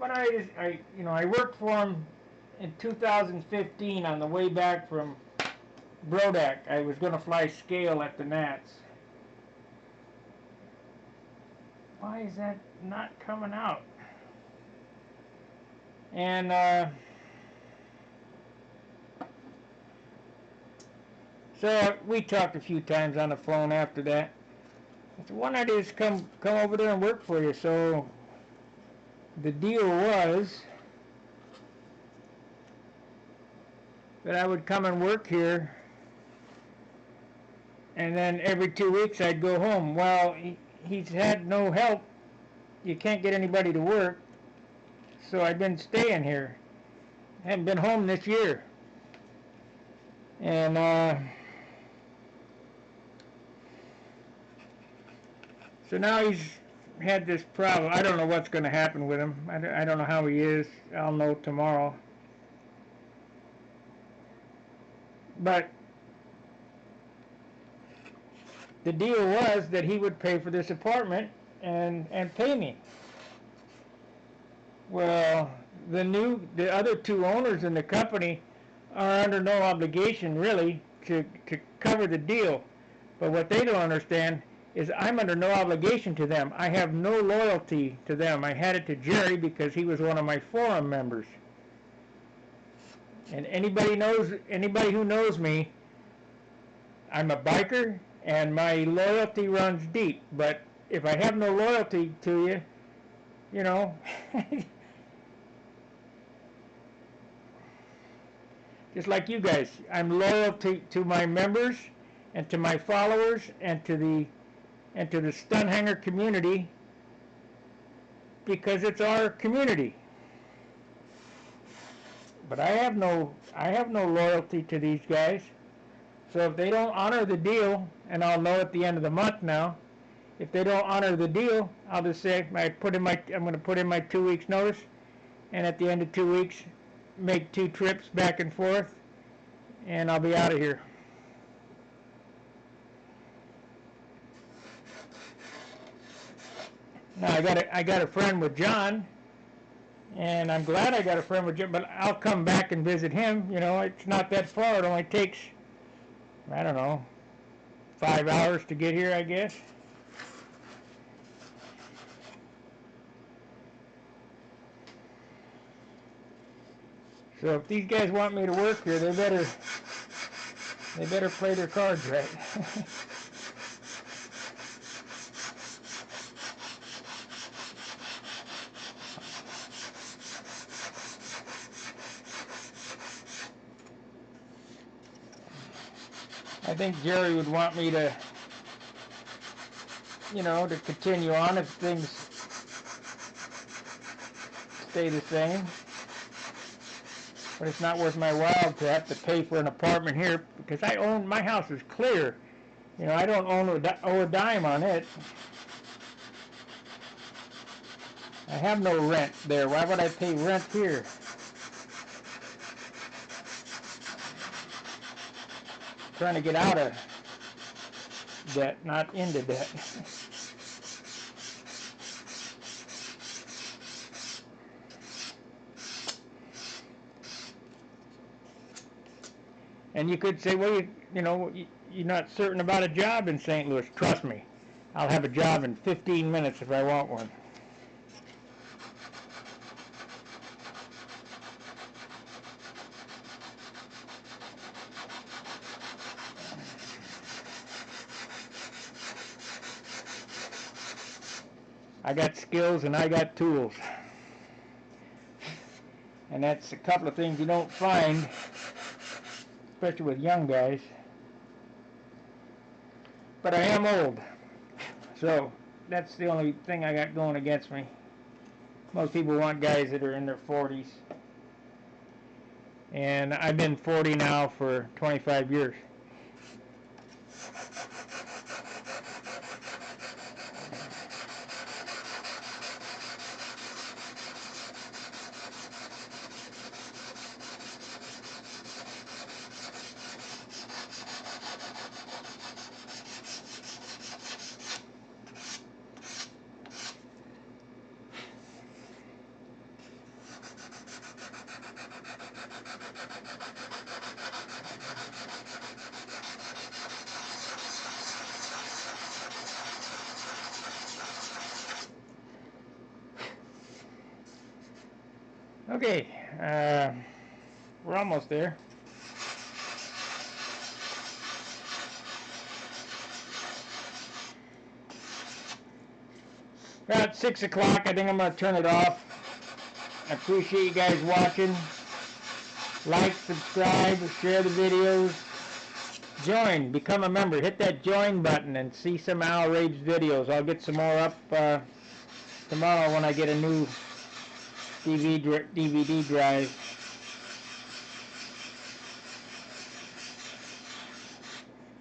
but I worked for him in 2015 on the way back from Brodak. I was going to fly scale at the Nats. Why is that not coming out? And so we talked a few times on the phone after that. I said, why not just come over there and work for you? So the deal was that I would come and work here, and then every 2 weeks I'd go home. Well, he's had no help. You can't get anybody to work, so I've been staying here. I haven't been home this year. And so now he's had this problem. I don't know what's going to happen with him. I don't know how he is. I'll know tomorrow. But the deal was that he would pay for this apartment and pay me. Well, the other two owners in the company are under no obligation really to cover the deal. But what they don't understand is I'm under no obligation to them. I have no loyalty to them. I had it to Jerry because he was one of my forum members. And anybody who knows me, I'm a biker and my loyalty runs deep. But if I have no loyalty to you, you know, just like you guys, I'm loyal to my members and to my followers and to the Stunt Hangar community because it's our community. But I have no loyalty to these guys. So if they don't honor the deal, and I'll know at the end of the month now, if they don't honor the deal, I'll just say I'm going to put in my 2 weeks notice, and at the end of 2 weeks, make 2 trips back and forth, and I'll be out of here. Now I got a friend with John, and I'm glad I got a friend with John. But I'll come back and visit him. You know, it's not that far. It only takes, I don't know, 5 hours to get here, I guess. So if these guys want me to work here, they better play their cards right. I think Jerry would want me to, you know, to continue on if things stay the same. But it's not worth my while to have to pay for an apartment here because my house is clear. You know, I don't owe a dime on it. I have no rent there. Why would I pay rent here? I'm trying to get out of debt, not into debt. And you could say, well, you know, you're not certain about a job in St. Louis. Trust me, I'll have a job in 15 minutes if I want one. I got skills and I got tools. And that's a couple of things you don't find, especially with young guys. But I am old, so that's the only thing I got going against me. Most people want guys that are in their 40s. And I've been 40 now for 25 years. Okay, we're almost there. About 6 o'clock, I think I'm going to turn it off. I appreciate you guys watching. Like, subscribe, share the videos. Join, become a member. Hit that join button and see some Al Rage videos. I'll get some more up tomorrow when I get a new DVD drive.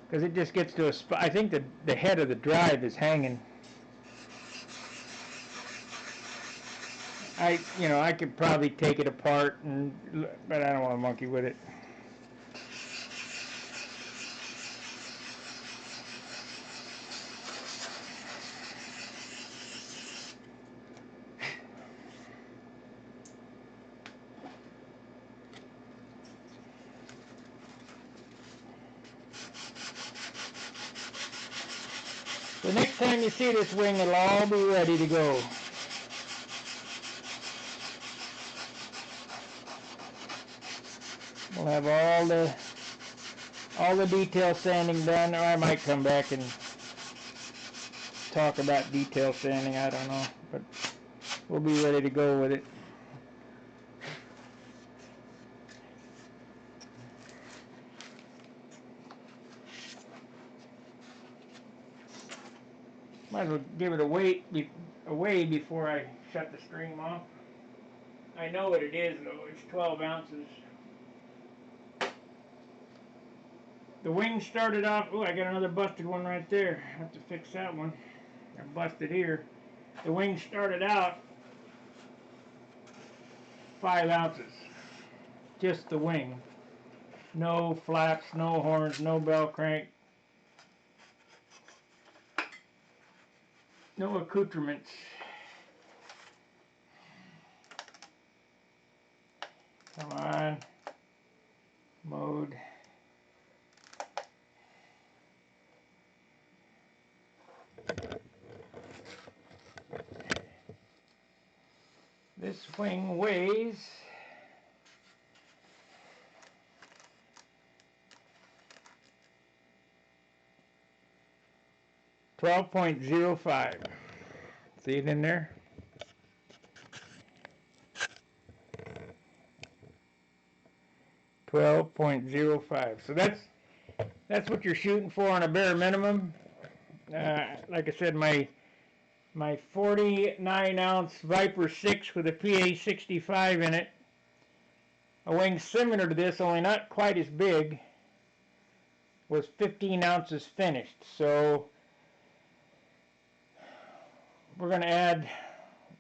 Because it just gets to a spot. I think that the head of the drive is hanging. I could probably take it apart, but I don't want to monkey with it. The next time you see this wing, it'll all be ready to go. We'll have all the detail sanding done, or I might come back and talk about detail sanding, I don't know, but we'll be ready to go with it. Might as well give it away before I shut the stream off. I know what it is though, it's 12 ounces. The wing started off, oh, I got another busted one right there. I have to fix that one. I busted here. The wing started out 5 ounces. Just the wing. No flaps, no horns, no bell crank. No accoutrements. Come on. Mode. This wing weighs 12.05. See it in there? .05. So that's what you're shooting for on a bare minimum. Like I said, my 49 ounce Viper 6 with a PA 65 in it, a wing similar to this, only not quite as big, was 15 ounces finished. So we're going to add,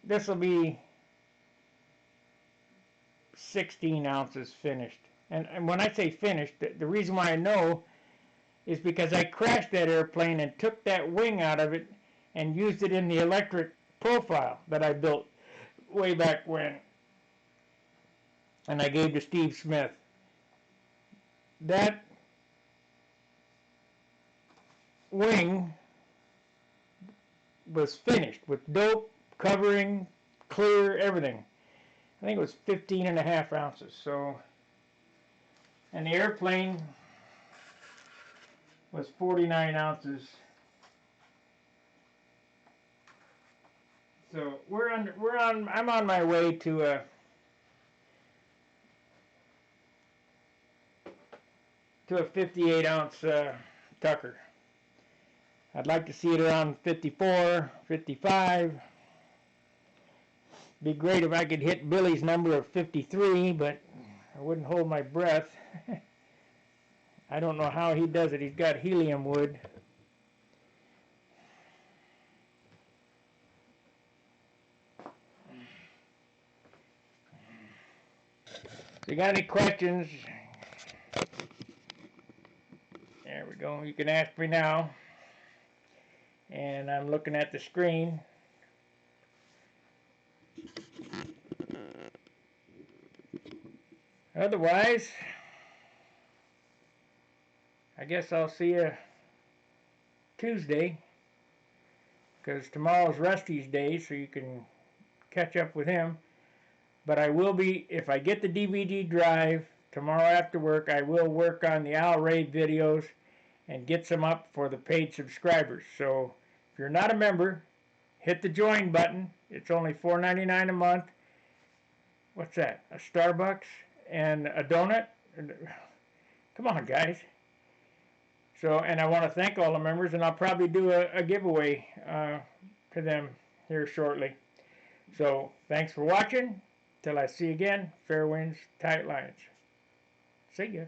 this will be 16 ounces finished. And when I say finished, the reason why I know is because I crashed that airplane and took that wing out of it and used it in the electric profile that I built way back when. And I gave to Steve Smith. That wing was finished with dope, covering, clear, everything. I think it was 15.5 ounces. So, and the airplane was 49 ounces. So I'm on my way to a to a 58 ounce Tucker. I'd like to see it around 54, 55. Be great if I could hit Billy's number of 53, but I wouldn't hold my breath. I don't know how he does it. He's got helium wood. If you got any questions, there we go. You can ask me now. And I'm looking at the screen. Otherwise, I guess I'll see you Tuesday, because tomorrow's Rusty's day, so you can catch up with him. But I will be, if I get the DVD drive tomorrow after work, I will work on the Owl Raid videos and get some up for the paid subscribers. So if you're not a member, hit the join button. It's only $4.99 a month. What's that? A Starbucks and a donut? Come on, guys. So, and I want to thank all the members, and I'll probably do a giveaway to them here shortly. So, thanks for watching. Till I see you again, fair winds, tight lines. See ya.